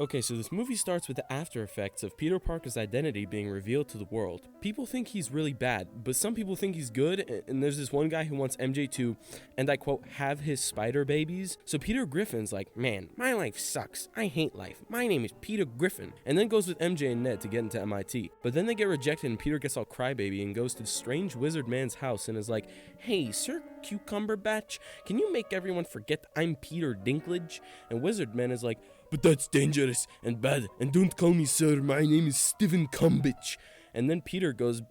Okay, so this movie starts with the after effects of Peter Parker's identity being revealed to the world. People think he's really bad, but some people think he's good, and there's this one guy who wants MJ to, and I quote, have his spider babies. So Peter Griffin's like, man, my life sucks. I hate life. My name is Peter Griffin. And then goes with MJ and Ned to get into MIT. But then they get rejected and Peter gets all crybaby and goes to the strange wizard man's house and is like, hey, Sir Cucumber Batch, can you make everyone forget I'm Peter Dinklage? And Wizard Man is like, but that's dangerous and bad, and don't call me sir, my name is Steven Cumbitch. And then Peter goes,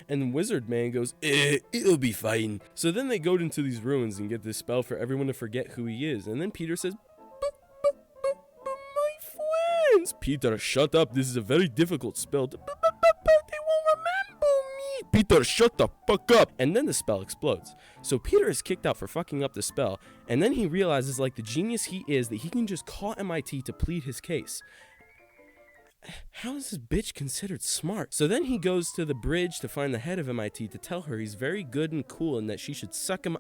and Wizard Man goes, it'll be fine. So then they go into these ruins and get this spell for everyone to forget who he is, and then Peter says, but my friends. Peter, shut up, this is a very difficult spell. They won't remember me. Peter, shut the fuck up. And then the spell explodes. So Peter is kicked out for fucking up the spell, and then he realizes, like the genius he is, that he can just call MIT to plead his case. How is this bitch considered smart? So then he goes to the bridge to find the head of MIT to tell her he's very good and cool and that she should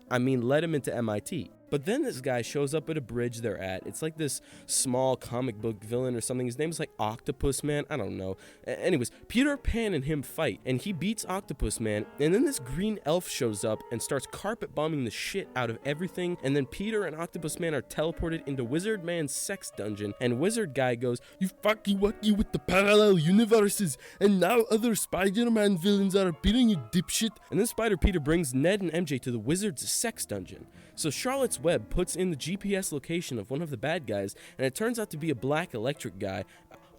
let him into MIT. But then this guy shows up at a bridge they're at. It's like this small comic book villain or something. His name is like Octopus Man. I don't know. Anyways, Peter Pan and him fight, and he beats Octopus Man. And then this green elf shows up and starts carpet bombing the shit out of everything. And then Peter and Octopus Man are teleported into Wizard Man's sex dungeon. And Wizard Guy goes, you fucky wucky with the parallel universes. And now other Spider-Man villains are appearing, you dipshit. And then Spider Peter brings Ned and MJ to the Wizard's sex dungeon. So Charlotte's Web puts in the GPS location of one of the bad guys, and it turns out to be a black electric guy.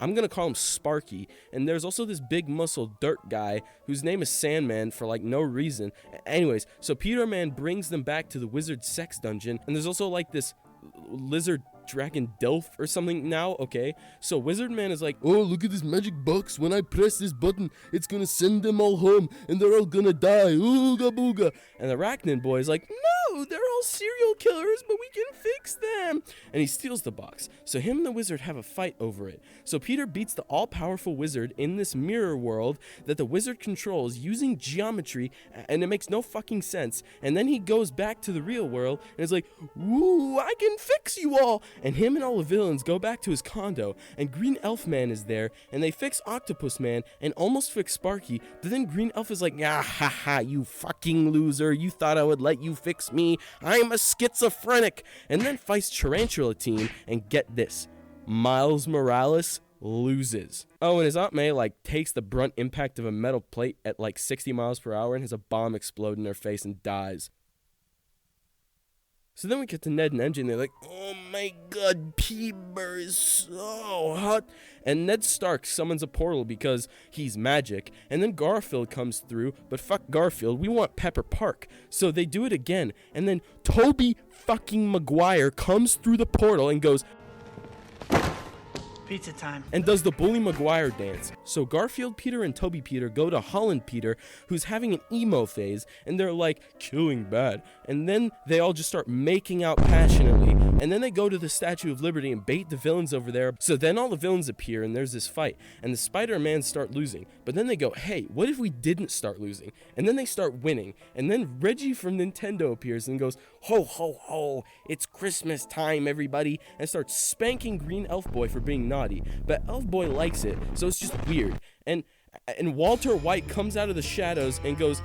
I'm gonna call him Sparky. And there's also this big muscle dirt guy whose name is Sandman for like no reason. Anyways, so Peter Man brings them back to the wizard's sex dungeon, and there's also like this lizard dragon Delph or something now, okay? So Wizard Man is like, oh, look at this magic box. When I press this button, it's gonna send them all home, and they're all gonna die. Ooga booga. And the Arachnid boy is like, no, they're all serial killers, but we can fix them. And he steals the box. So him and the wizard have a fight over it. So Peter beats the all-powerful wizard in this mirror world that the wizard controls using geometry, and it makes no fucking sense. And then he goes back to the real world and is like, ooh, I can fix you all. And him and all the villains go back to his condo, and Green Elf Man is there, and they fix Octopus Man and almost fix Sparky, but then Green Elf is like, ah ha ha, you fucking loser, you thought I would let you fix me, I'm a schizophrenic, and then fights Tarantula Team, and get this, Miles Morales loses. Oh, and his Aunt May like takes the brunt impact of a metal plate at like 60 miles per hour and has a bomb explode in her face and dies. So then we get to Ned and MJ, and they're like, oh my god, Peter is so hot. And Ned Stark summons a portal because he's magic. And then Garfield comes through, but fuck Garfield, we want Pepper Park. So they do it again. And then Toby fucking Maguire comes through the portal and goes, pizza time. And does the Bully Maguire dance. So Garfield Peter and Toby Peter go to Holland Peter, who's having an emo phase, and they're like, killing bad. And then they all just start making out passionately. And then they go to the Statue of Liberty and bait the villains over there. So then all the villains appear and there's this fight. And the Spider-Man start losing. But then they go, hey, what if we didn't start losing? And then they start winning. And then Reggie from Nintendo appears and goes, ho, ho, ho, it's Christmas time, everybody. And starts spanking Green Elf Boy for being naughty. But Elf Boy likes it, so it's just weird. And Walter White comes out of the shadows and goes,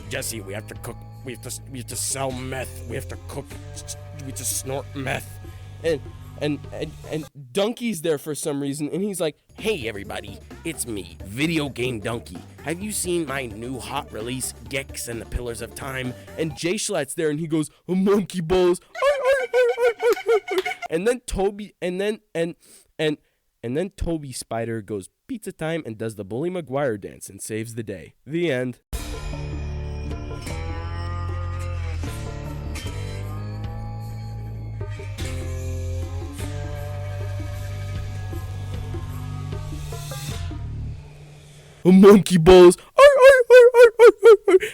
Jesse, we have to cook. We have to sell meth. We have to cook. We have to snort meth. And Donkey's there for some reason, and he's like, hey everybody, it's me, Videogamedunkey. Have you seen my new hot release, Gex and the Pillars of Time? And JSchlatt's there, and he goes, oh, monkey balls. And then Toby, and then Toby Spider goes pizza time and does the Bully Maguire dance and saves the day. The end. Oh, monkey balls.